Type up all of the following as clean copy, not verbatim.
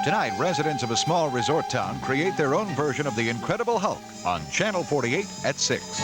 Tonight, residents of a small resort town create their own version of the Incredible Hulk on Channel 48 at 6.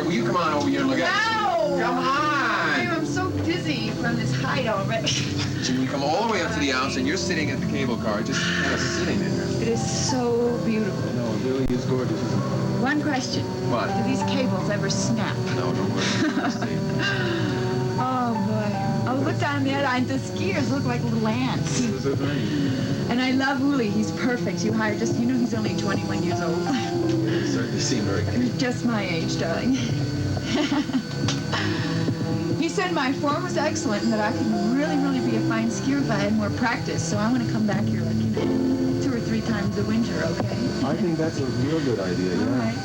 Will you come on over here and look at it? Come on! I'm so dizzy from this height already. Jimmy, you come all the way up to the house and you're sitting at the cable car, just kind of sitting there. It is so beautiful. No, it really is gorgeous, isn't it? One question. What? Do these cables ever snap? No, don't worry. Oh, boy. Oh, look down there. The skiers look like little ants. And I love Uli. He's perfect. You hired just, you know, he's only 21 years old. You certainly seem very good. He's just my age, darling. He said my form was excellent and that I could really, really be a fine skier if I had more practice. So I want to come back here, like, 2 or 3 times a winter, okay? I think that's a real good idea, All right.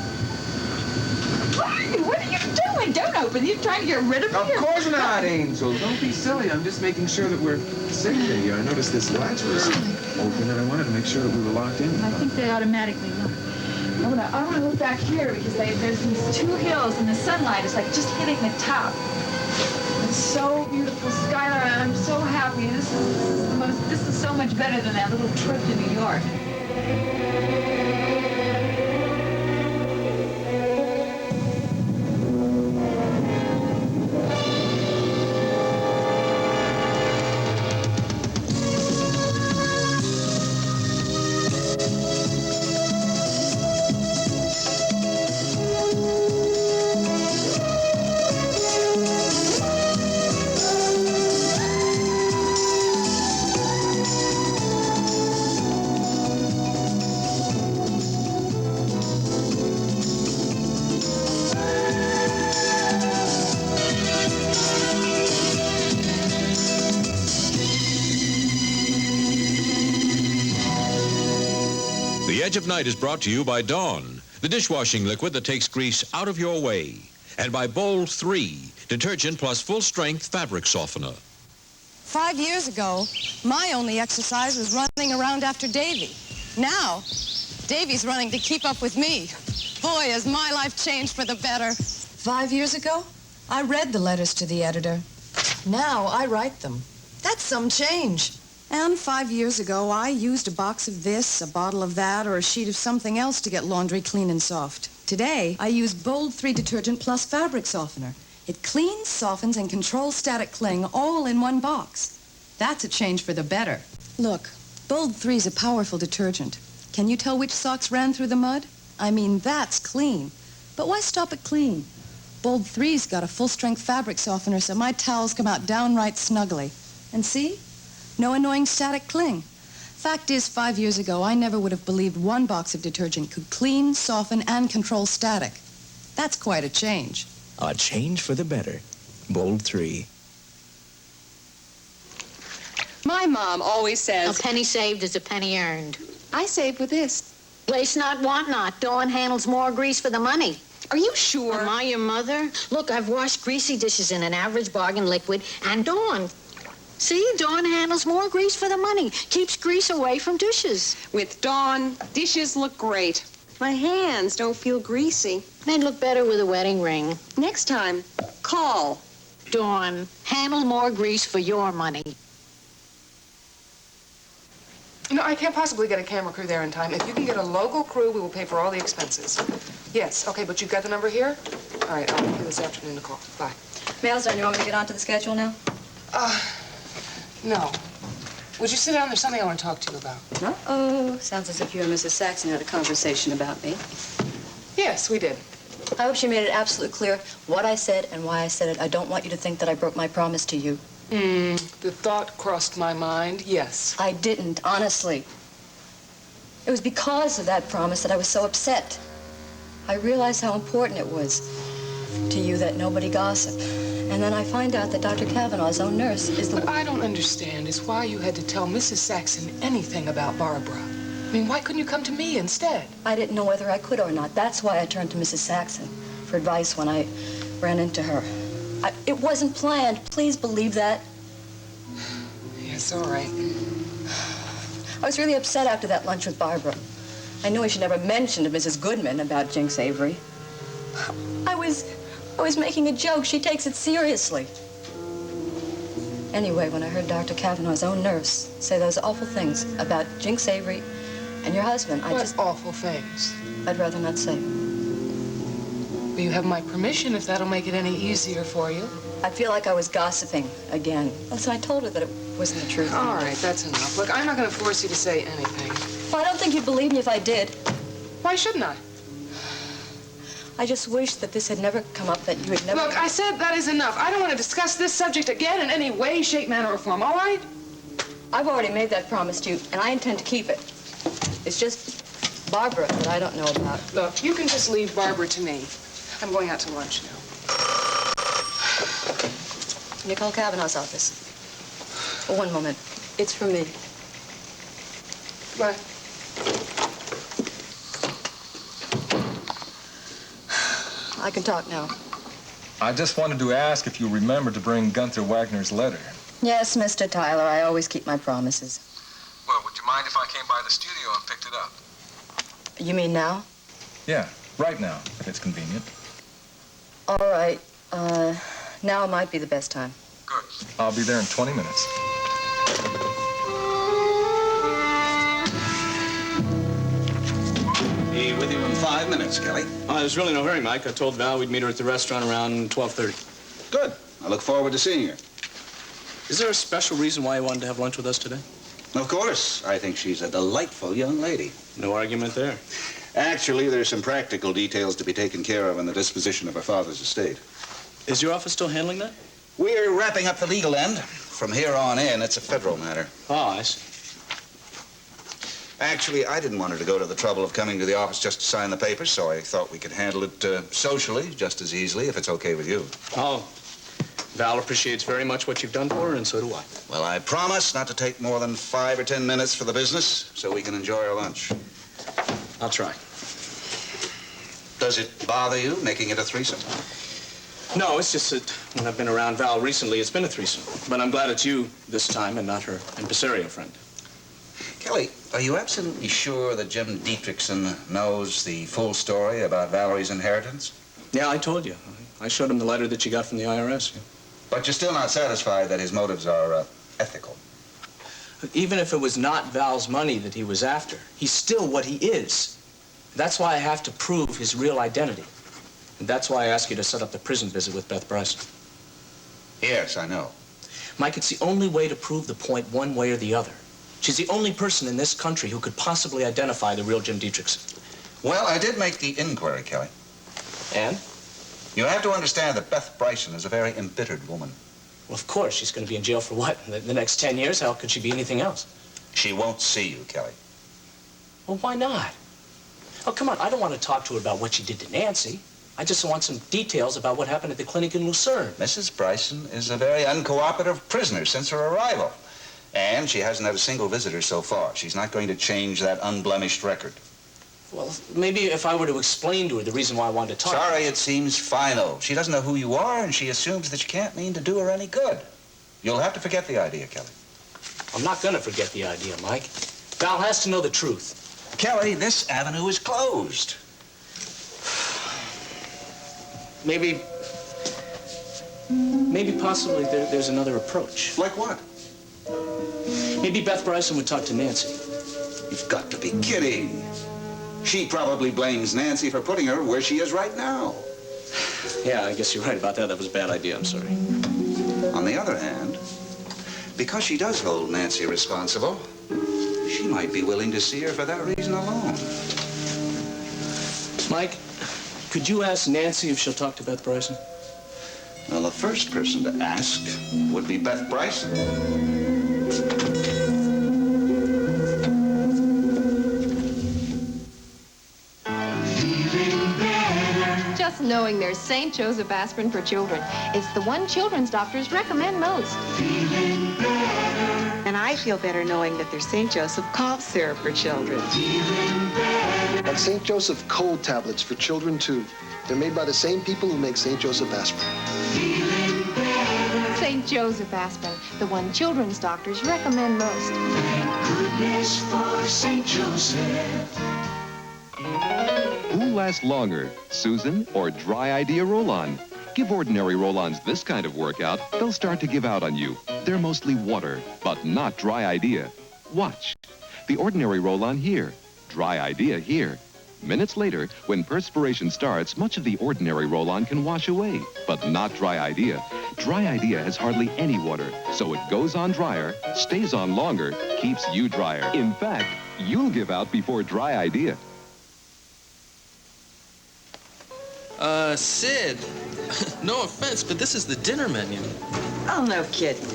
What are you doing? Don't open. You're trying to get rid of me? Of course not, Angel. Don't be silly. I'm just making sure that we're safe in here. I noticed this latch was open, and I wanted to make sure that we were locked in. I think they automatically lock. I want to look back here because there's these 2 hills, and the sunlight is like just hitting the top. It's so beautiful, Skylar. I'm so happy. This is so much better than that little trip to New York. The Edge of Night is brought to you by Dawn, the dishwashing liquid that takes grease out of your way, and by Bold 3, detergent plus full-strength fabric softener. 5 years ago, my only exercise was running around after Davy. Now, Davy's running to keep up with me. Boy, has my life changed for the better. 5 years ago, I read the letters to the editor. Now I write them. That's some change. And 5 years ago, I used a box of this, a bottle of that, or a sheet of something else to get laundry clean and soft. Today, I use Bold 3 detergent plus fabric softener. It cleans, softens, and controls static cling all in one box. That's a change for the better. Look, Bold 3 is a powerful detergent. Can you tell which socks ran through the mud? I mean, that's clean. But why stop at clean? Bold 3's got a full-strength fabric softener so my towels come out downright snuggly. And see? No annoying static cling. Fact is, 5 years ago, I never would have believed one box of detergent could clean, soften, and control static. That's quite a change. A change for the better. Bold 3. My mom always says... A penny saved is a penny earned. I save with this. Waste not, want not. Dawn handles more grease for the money. Are you sure? Am I your mother? Look, I've washed greasy dishes in an average bargain liquid, and Dawn... See, Dawn handles more grease for the money. Keeps grease away from dishes. With Dawn, dishes look great. My hands don't feel greasy. They'd look better with a wedding ring. Next time, call. Dawn, handle more grease for your money. No, I can't possibly get a camera crew there in time. If you can get a local crew, we will pay for all the expenses. Yes, okay, but you've got the number here? All right, I'll give you this afternoon a call. Bye. Mail's done. You want me to get onto the schedule now? No. Would you sit down? There's something I want to talk to you about. Uh-oh. Sounds as if you and Mrs. Saxon had a conversation about me. Yes, we did. I hope she made it absolutely clear what I said and why I said it. I don't want you to think that I broke my promise to you. The thought crossed my mind, yes. I didn't, honestly. It was because of that promise that I was so upset. I realized how important it was to you that nobody gossip And then I find out that Dr. Kavanaugh's own nurse is the... What I don't understand is why you had to tell Mrs. Saxon anything about Barbara. I mean, why couldn't you come to me instead? I didn't know whether I could or not. That's why I turned to Mrs. Saxon for advice when I ran into her. It wasn't planned. Please believe that. Yes, all right. I was really upset after that lunch with Barbara. I knew I should never mention to Mrs. Goodman about Jinx Avery. I was making a joke. She takes it seriously. Anyway, when I heard Dr. Kavanaugh's own nurse say those awful things about Jinx Avery and your husband, What awful things? I'd rather not say. Well, you have my permission if that'll make it any easier for you. I feel like I was gossiping again. So I told her that it wasn't the truth. All right, that's enough. Look, I'm not going to force you to say anything. Well, I don't think you'd believe me if I did. Why shouldn't I? I just wish that this had never come up, that you had never... Look, I said that is enough. I don't want to discuss this subject again in any way, shape, manner, or form, all right? I've already made that promise to you, and I intend to keep it. It's just Barbara that I don't know about. Look, you can just leave Barbara to me. I'm going out to lunch now. Nicole Kavanaugh's office. Oh, one moment. It's for me. Bye. I can talk now. I just wanted to ask if you remembered to bring Gunther Wagner's letter. Yes, Mr. Tyler, I always keep my promises. Well, would you mind if I came by the studio and picked it up? You mean now? Yeah, right now, if it's convenient. All right. Now might be the best time. Good. I'll be there in 20 minutes. Be with you in 5 minutes, Kelly. There's really no hurry, Mike. I told Val we'd meet her at the restaurant around 12:30. Good. I look forward to seeing her. Is there a special reason why you wanted to have lunch with us today? Of course. I think she's a delightful young lady. No argument there. Actually, there's some practical details to be taken care of in the disposition of her father's estate. Is your office still handling that? We're wrapping up the legal end. From here on in, it's a federal matter. Oh, I see. Actually, I didn't want her to go to the trouble of coming to the office just to sign the papers, so I thought we could handle it socially just as easily, if it's okay with you. Oh, Val appreciates very much what you've done for her, and so do I. Well, I promise not to take more than 5 or 10 minutes for the business so we can enjoy our lunch. I'll try. Does it bother you making it a threesome? No, it's just that when I've been around Val recently, it's been a threesome. But I'm glad it's you this time and not her impresario friend. Kelly, are you absolutely sure that Jim Dietrichson knows the full story about Valerie's inheritance? Yeah, I told you. I showed him the letter that you got from the IRS. But you're still not satisfied that his motives are ethical? Even if it was not Val's money that he was after, he's still what he is. That's why I have to prove his real identity. And that's why I asked you to set up the prison visit with Beth Bryson. Yes, I know. Mike, it's the only way to prove the point one way or the other. She's the only person in this country who could possibly identify the real Jim Dietrichson. Well, I did make the inquiry, Kelly. And? You have to understand that Beth Bryson is a very embittered woman. Well, of course. She's going to be in jail for what? The next 10 years? How could she be anything else? She won't see you, Kelly. Well, why not? Oh, come on. I don't want to talk to her about what she did to Nancy. I just want some details about what happened at the clinic in Lucerne. Mrs. Bryson is a very uncooperative prisoner since her arrival. And she hasn't had a single visitor so far. She's not going to change that unblemished record. Well, maybe if I were to explain to her the reason why I wanted to talk... Sorry, it seems final. She doesn't know who you are, and she assumes that you can't mean to do her any good. You'll have to forget the idea, Kelly. I'm not going to forget the idea, Mike. Val has to know the truth. Kelly, this avenue is closed. Maybe possibly there's another approach. Like what? Maybe Beth Bryson would talk to Nancy. You've got to be kidding. She probably blames Nancy for putting her where she is right now. Yeah, I guess you're right about that. That was a bad idea. I'm sorry. On the other hand, because she does hold Nancy responsible, she might be willing to see her for that reason alone. Mike, could you ask Nancy if she'll talk to Beth Bryson? Well, the first person to ask would be Beth Bryson. knowing there's St. Joseph aspirin for children. It's the one children's doctors recommend most. Feeling better. And I feel better knowing that there's St. Joseph cough syrup for children. Feeling better. And St. Joseph cold tablets for children, too. They're made by the same people who make St. Joseph aspirin. Feeling better. St. Joseph aspirin, the one children's doctors recommend most. Thank goodness for St. Joseph. Who lasts longer, Susan or Dry Idea Roll-On? Give ordinary roll-ons this kind of workout, they'll start to give out on you. They're mostly water, but not Dry Idea. Watch. The ordinary roll-on here, Dry Idea here. Minutes later, when perspiration starts, much of the ordinary roll-on can wash away, but not Dry Idea. Dry Idea has hardly any water, so it goes on drier, stays on longer, keeps you drier. In fact, you'll give out before Dry Idea. Sid, no offense, but this is the dinner menu. Oh, no kidding.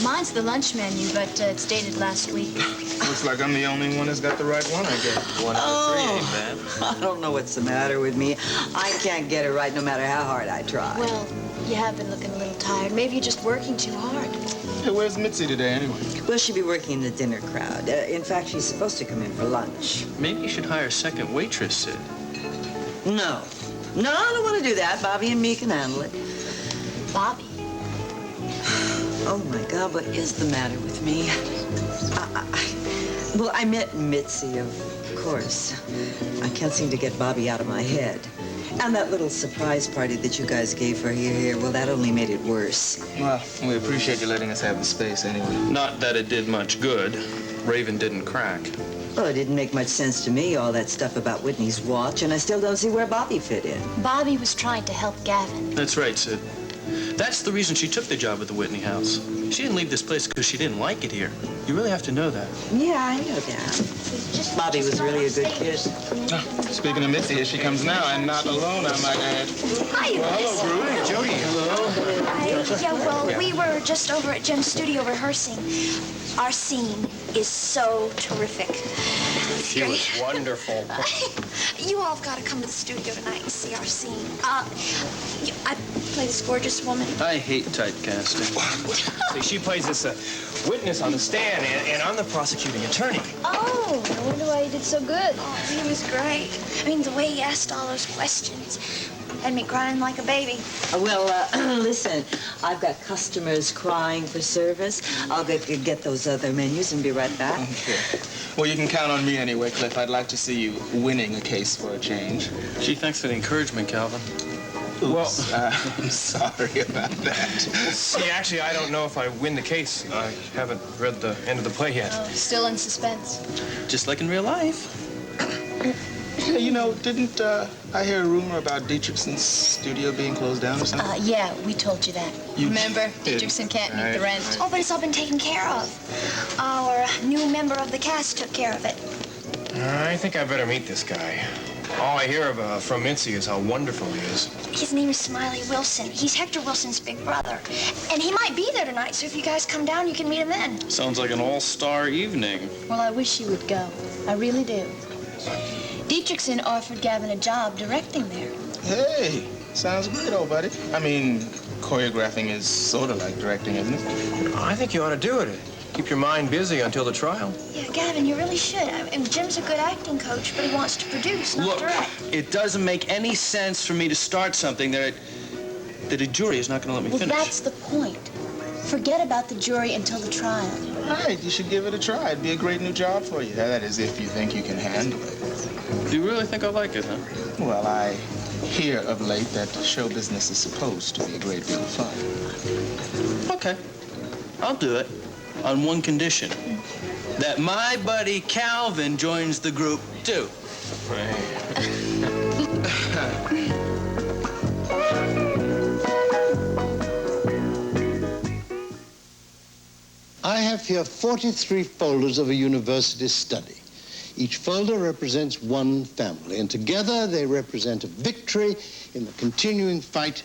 Mine's the lunch menu, but it's dated last week. Looks like I'm the only one that's got the right one, I guess. 1 out of 3 ain't bad. I don't know what's the matter with me. I can't get it right no matter how hard I try. Well, you have been looking a little tired. Maybe you're just working too hard. Hey, where's Mitzi today, anyway? Well, she'll be working in the dinner crowd. In fact, she's supposed to come in for lunch. Maybe you should hire a second waitress, Sid. No. No, I don't want to do that. Bobby and me can handle it. Bobby? Oh, my God, what is the matter with me? Well, I met Mitzi, of course. I can't seem to get Bobby out of my head. And that little surprise party that you guys gave for here, well, that only made it worse. Well, we appreciate you letting us have the space anyway. Not that it did much good. Raven didn't crack. Well, it didn't make much sense to me, all that stuff about Whitney's watch, and I still don't see where Bobby fit in. Bobby was trying to help Gavin. That's right, Sid. That's the reason she took the job at the Whitney house. She didn't leave this place because she didn't like it here. You really have to know that. Yeah, I know that. Bobby was really a good kid. Speaking of Mitzi, here she comes now, and not alone, I might add. Hi, well, hello, Brew. Hey, Jody. Hello. Yeah, well, we were just over at Jim's studio rehearsing. Our scene is so terrific. She was wonderful. You all have got to come to the studio tonight and see our scene. I play this gorgeous woman. I hate typecasting. See, she plays this witness on the stand, and I'm the prosecuting attorney. Oh, I wonder why he did so good. Oh, he was great. I mean, the way he asked all those questions had me crying like a baby. Well, listen, I've got customers crying for service. I'll get those other menus and be right back. Okay. Well, you can count on me anyway, Cliff. I'd like to see you winning a case for a change. Gee, thanks for the encouragement, Calvin. Oops. Well, I'm sorry about that. See, actually, I don't know if I win the case. I haven't read the end of the play yet. Still in suspense. Just like in real life. Hey, you know, didn't I hear a rumor about Dietrichson's studio being closed down or something? Yeah, we told you that. Remember, Dietrichson can't meet the rent. Oh, but it's all been taken care of. Our new member of the cast took care of it. I think I better meet this guy. All I hear from Mitzi is how wonderful he is. His name is Smiley Wilson. He's Hector Wilson's big brother. And he might be there tonight, so if you guys come down, you can meet him then. Sounds like an all-star evening. Well, I wish you would go. I really do. Dietrichson offered Gavin a job directing there. Hey, sounds great, old buddy. I mean, choreographing is sort of like directing, isn't it? I think you ought to do it. Keep your mind busy until the trial. Yeah, Gavin, you really should. I mean, Jim's a good acting coach, but he wants to produce, not direct. It doesn't make any sense for me to start something that a jury is not going to let me finish. Well, that's the point. Forget about the jury until the trial. Right, you should give it a try. It'd be a great new job for you. That is, if you think you can handle it. Do you really think I like it, huh? Well, I hear of late that show business is supposed to be a great deal of fun. Okay, I'll do it. On one condition, that my buddy Calvin joins the group, too. I have here 43 folders of a university study. Each folder represents one family, and together they represent a victory in the continuing fight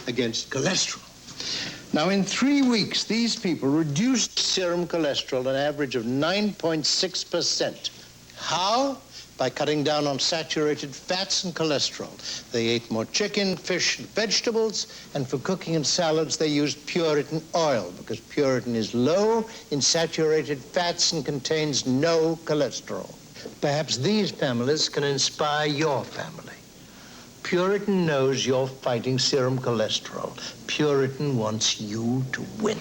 against cholesterol. Now, in 3 weeks, these people reduced serum cholesterol an average of 9.6%. How? by cutting down on saturated fats and cholesterol. They ate more chicken, fish, and vegetables, and for cooking and salads, they used Puritan oil because Puritan is low in saturated fats and contains no cholesterol. Perhaps these families can inspire your family. Puritan knows you're fighting serum cholesterol. Puritan wants you to win.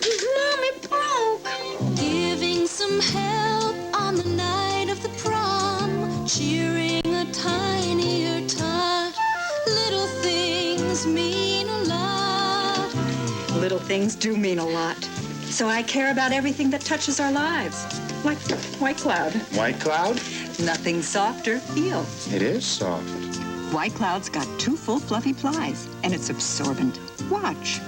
Mommy broke. Giving some help on the night of the prom. Cheering a tinier tot. Little things mean a lot. Little things do mean a lot. So I care about everything that touches our lives. Like White Cloud. White Cloud? Nothing softer. Feel. It is soft. White Cloud's got 2 full fluffy plies, and it's absorbent. Watch.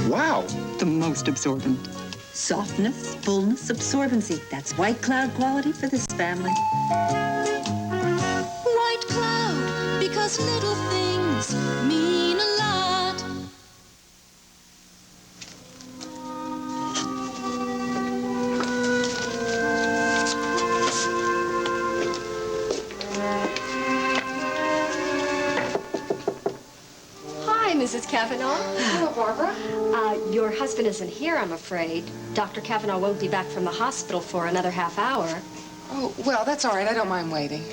Wow. The most absorbent. Softness, fullness, absorbency. That's White Cloud quality for this family. White Cloud, because little things mean a lot. Mrs. Kavanaugh. Hello, Barbara. Your husband isn't here, I'm afraid. Dr. Kavanaugh won't be back from the hospital for another half hour. Oh, well, that's all right. I don't mind waiting.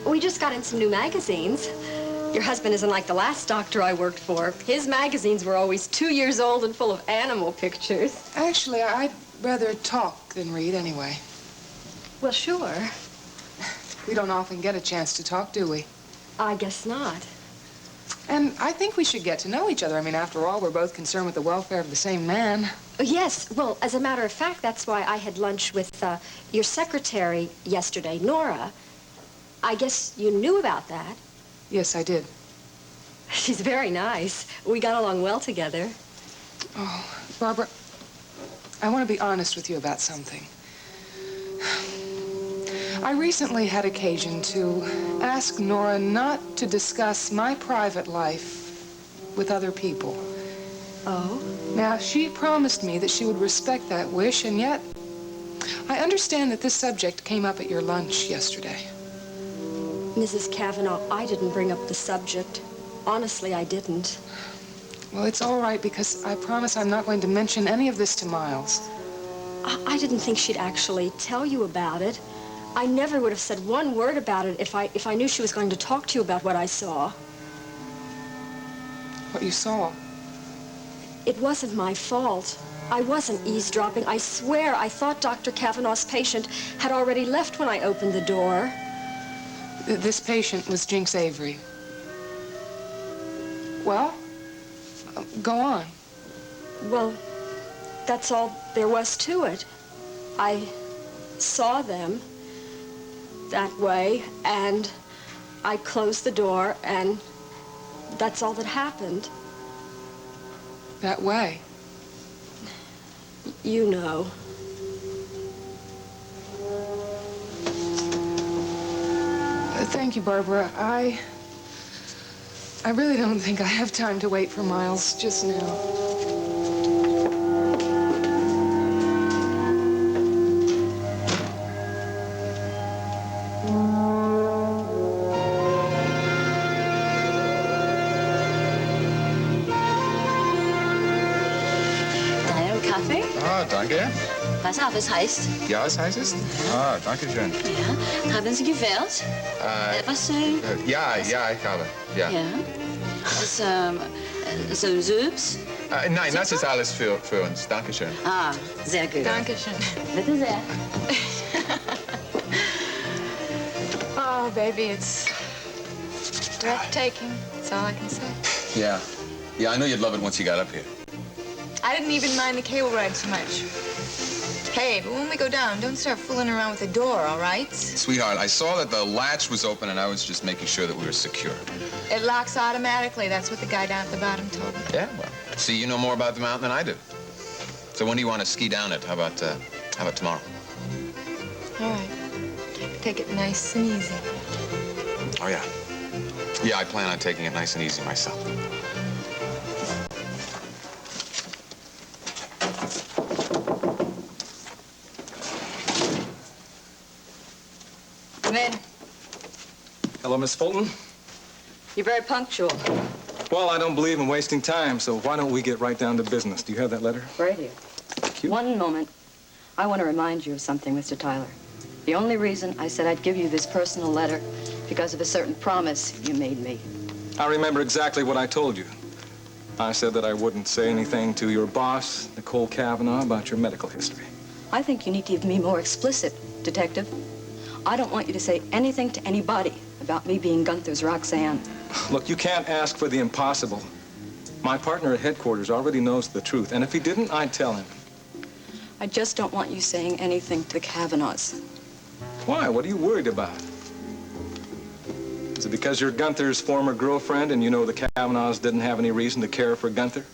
We just got in some new magazines. Your husband isn't like the last doctor I worked for. His magazines were always 2 years old and full of animal pictures. Actually, I'd rather talk than read anyway. Well, sure. We don't often get a chance to talk, do we? I guess not. And I think we should get to know each other. I mean, after all, we're both concerned with the welfare of the same man. Yes. Well, as a matter of fact, that's why I had lunch with your secretary yesterday, Nora. I guess you knew about that. Yes, I did. She's very nice. We got along well together. Oh, Barbara, I want to be honest with you about something. I recently had occasion to ask Nora not to discuss my private life with other people. Oh? Now, she promised me that she would respect that wish, and yet I understand that this subject came up at your lunch yesterday. Mrs. Kavanaugh, I didn't bring up the subject. Honestly, I didn't. Well, it's all right, because I promise I'm not going to mention any of this to Miles. I didn't think she'd actually tell you about it. I never would have said one word about it if I knew she was going to talk to you about what I saw. What you saw? It wasn't my fault. I wasn't eavesdropping. I swear I thought Dr. Kavanaugh's patient had already left when I opened the door. This patient was Jinx Avery. Well, go on. Well, that's all there was to it. I saw them that way, and I closed the door, and that's all that happened. That way? You know. Thank you, Barbara. I really don't think I have time to wait for Miles just now. Danke. Pass auf, es heißt. Ja, es heißt es? Ah, danke schön. Ja. Haben Sie gewählt? Was? Ja, ich habe. Ja. Ja. So Süß? Nein, das ist alles für uns. Danke schön. Ah, sehr gut. Dankeschön. Bitte sehr. Oh, baby, it's breathtaking. That's all I can say. Yeah. Yeah, I knew you'd love it once you got up here. I didn't even mind the cable ride so much. Hey, but when we go down, don't start fooling around with the door, all right? Sweetheart, I saw that the latch was open, and I was just making sure that we were secure. It locks automatically. That's what the guy down at the bottom told me. Yeah, well, see, you know more about the mountain than I do. So when do you want to ski down it? How about tomorrow? All right. Take it nice and easy. Oh, yeah. Yeah, I plan on taking it nice and easy myself. Hello, Miss Fulton. You're very punctual. Well, I don't believe in wasting time, so why don't we get right down to business? Do you have that letter? Right here. One moment. I want to remind you of something, Mr. Tyler. The only reason I said I'd give you this personal letter because of a certain promise you made me. I remember exactly what I told you. I said that I wouldn't say anything to your boss, Nicole Kavanaugh, about your medical history. I think you need to be more explicit, Detective. I don't want you to say anything to anybody about me being Gunther's Roxanne. Look, you can't ask for the impossible. My partner at headquarters already knows the truth, and if he didn't, I'd tell him. I just don't want you saying anything to the Kavanaughs. Why? What are you worried about? Is it because you're Gunther's former girlfriend and you know the Kavanaughs didn't have any reason to care for Gunther?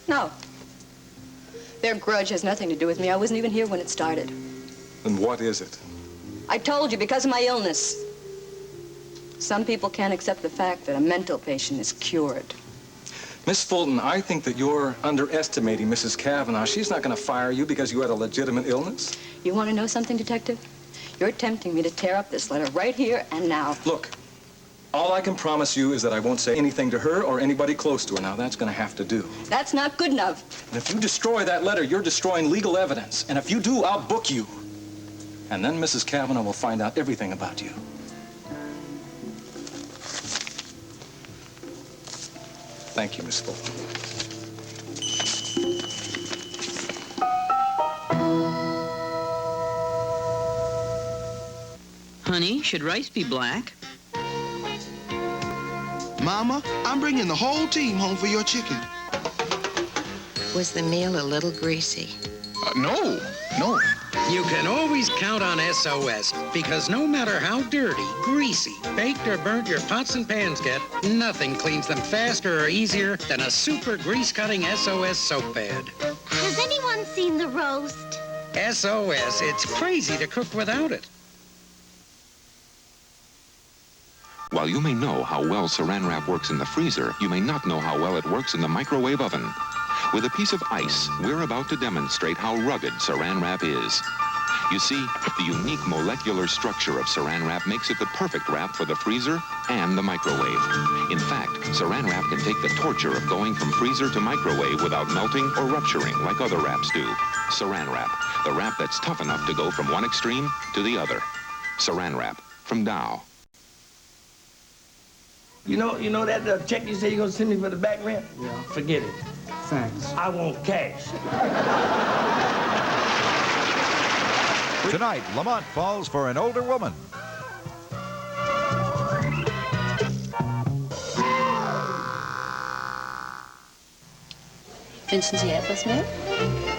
No. Their grudge has nothing to do with me. I wasn't even here when it started. Then what is it? I told you, because of my illness. Some people can't accept the fact that a mental patient is cured. Miss Fulton, I think that you're underestimating Mrs. Kavanaugh. She's not going to fire you because you had a legitimate illness. You want to know something, Detective? You're tempting me to tear up this letter right here and now. Look, all I can promise you is that I won't say anything to her or anybody close to her. Now, that's going to have to do. That's not good enough. And if you destroy that letter, you're destroying legal evidence. And if you do, I'll book you. And then Mrs. Kavanaugh will find out everything about you. Thank you, Miss Fulton. Honey, should rice be black? Mama, I'm bringing the whole team home for your chicken. Was the meal a little greasy? No. You can always count on SOS, because no matter how dirty, greasy, baked, or burnt your pots and pans get, nothing cleans them faster or easier than a super grease-cutting SOS soap pad. Has anyone seen the roast? SOS, it's crazy to cook without it. While you may know how well Saran Wrap works in the freezer, you may not know how well it works in the microwave oven. With a piece of ice, we're about to demonstrate how rugged Saran Wrap is. You see, the unique molecular structure of Saran Wrap makes it the perfect wrap for the freezer and the microwave. In fact, Saran Wrap can take the torture of going from freezer to microwave without melting or rupturing like other wraps do. Saran Wrap, the wrap that's tough enough to go from one extreme to the other. Saran Wrap from Dow. You know that check you say you're gonna send me for the back rent? Yeah. Forget it. Thanks. I want cash. Tonight, Lamont falls for an older woman. Wünschen Sie etwas mehr?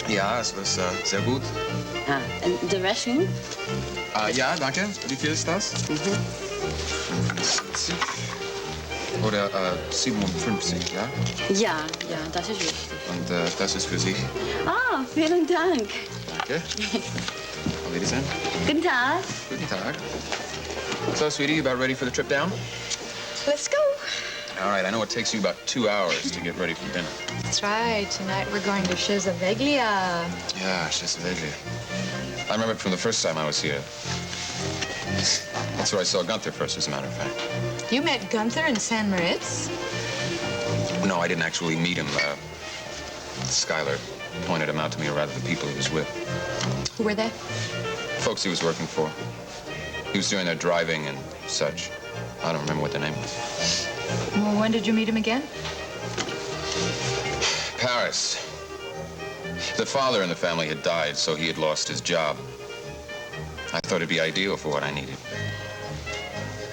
Ja, es ist sehr gut. Und die Rechnung? Ja, danke. Wie viel ist das? 50. Oder 57, ja? Ja, das ist richtig. Und das ist für Sie. Ah, vielen Dank. Danke. Auf Wiedersehen. Guten Tag. Guten Tag. So, sweetie, you about ready for the trip down? Let's go. All right, I know it takes you about 2 hours to get ready for dinner. That's right. Tonight we're going to Szesaveglia. Yeah, Szesaveglia. I remember it from the first time I was here. That's where I saw Gunther first, as a matter of fact. You met Gunther in San Moritz? No, I didn't actually meet him. Skylar pointed him out to me, or rather the people he was with. Who were they? Folks he was working for. He was doing their driving and such. I don't remember what their name was. Well, when did you meet him again? Paris. The father in the family had died, so he had lost his job. I thought it'd be ideal for what I needed.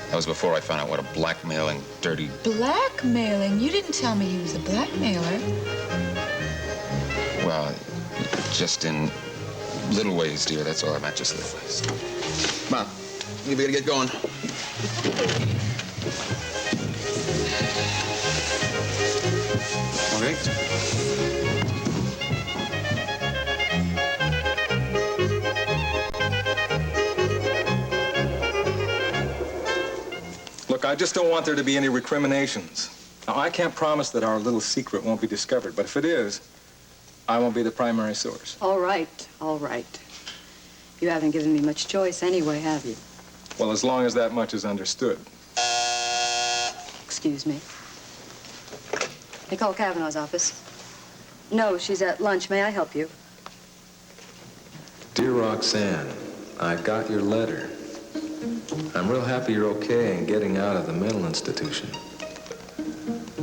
That was before I found out what a blackmailing, dirty... Blackmailing? You didn't tell me he was a blackmailer. Well, just in little ways, dear. That's all I meant, just little ways. Come on. You better get going. All right. Look, I just don't want there to be any recriminations. Now, I can't promise that our little secret won't be discovered, but if it is, I won't be the primary source. All right, all right. You haven't given me much choice anyway, have you? Well, as long as that much is understood. Excuse me. Nicole Kavanaugh's office. No, she's at lunch. May I help you? Dear Roxanne, I got your letter. I'm real happy you're okay and getting out of the mental institution.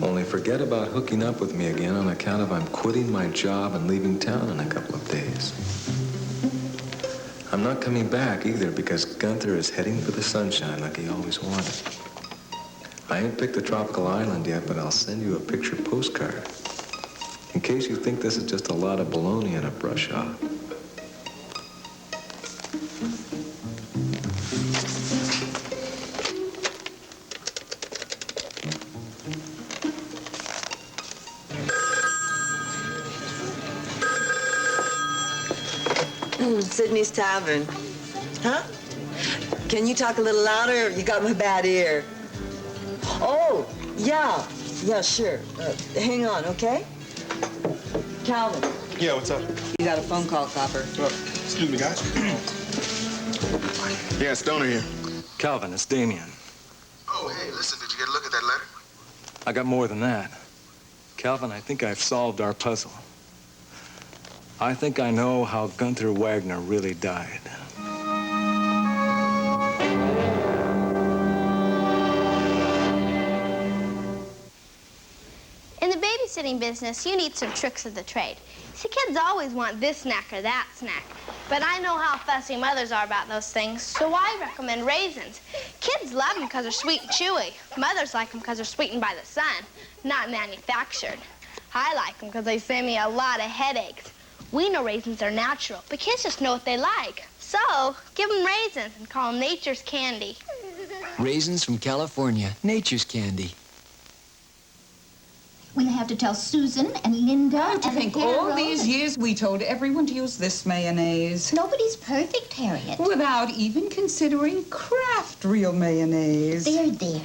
Only forget about hooking up with me again on account of I'm quitting my job and leaving town in a couple of days. I'm not coming back either because Gunther is heading for the sunshine like he always wanted. I ain't picked a tropical island yet, but I'll send you a picture postcard in case you think this is just a lot of baloney and a brush off. Sydney's Tavern. Huh? Can you talk a little louder? You got my bad ear. Oh, yeah. Yeah, sure. Hang on, okay? Calvin. Yeah, what's up? You got a phone call, Copper. Excuse me, guys. Yeah, Stoner here. Calvin, it's Damien. Oh, hey, listen, did you get a look at that letter? I got more than that. Calvin, I think I've solved our puzzle. I think I know how Gunther Wagner really died. In the babysitting business, you need some tricks of the trade. See, kids always want this snack or that snack. But I know how fussy mothers are about those things, so I recommend raisins. Kids love them because they're sweet and chewy. Mothers like them because they're sweetened by the sun, not manufactured. I like them because they save me a lot of headaches. We know raisins are natural, but kids just know what they like. So, give them raisins and call them nature's candy. Raisins from California, nature's candy. We'll have to tell Susan and Linda To think all these years we told everyone to use this mayonnaise. Nobody's perfect, Harriet. Without even considering Kraft real mayonnaise. There, dear.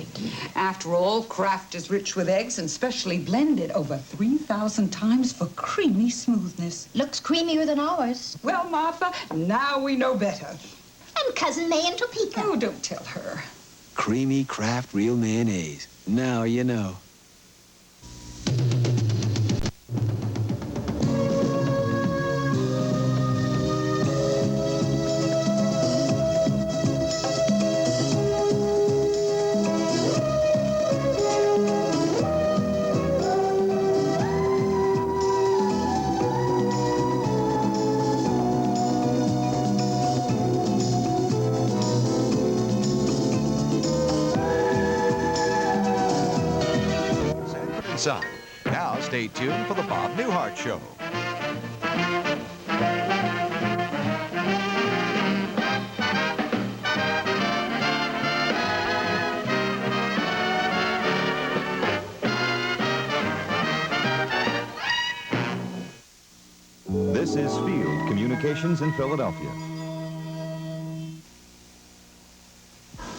After all, Kraft is rich with eggs and specially blended over 3,000 times for creamy smoothness. Looks creamier than ours. Well, Martha, now we know better. And Cousin May in Topeka. Oh, don't tell her. Creamy Kraft real mayonnaise. Now you know. Son. Now stay tuned for the Bob Newhart Show. This is Field Communications in Philadelphia.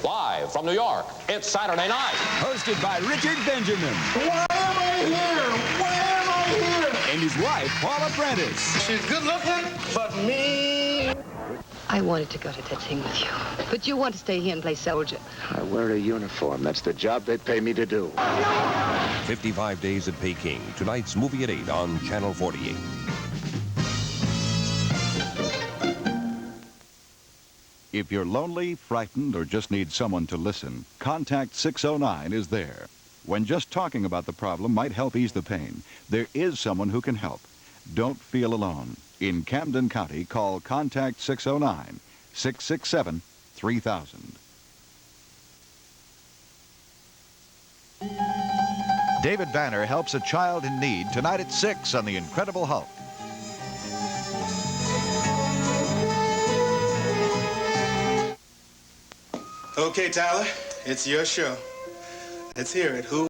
Live from New York, it's Saturday night. Hosted by Richard Benjamin. Why am I here? Why am I here? And his wife, Paula Prentice. She's good looking, but me. I wanted to go to that thing with you, but you want to stay here and play soldier. I wear a uniform. That's the job they pay me to do. 55 Days at Peking. Tonight's movie at 8 on Channel 48. If you're lonely, frightened, or just need someone to listen, Contact 609 is there. When just talking about the problem might help ease the pain, there is someone who can help. Don't feel alone. In Camden County, call Contact 609, 667-3000. David Banner helps a child in need tonight at 6 on The Incredible Hulk. Okay, Tyler, it's your show. Let's hear it. Who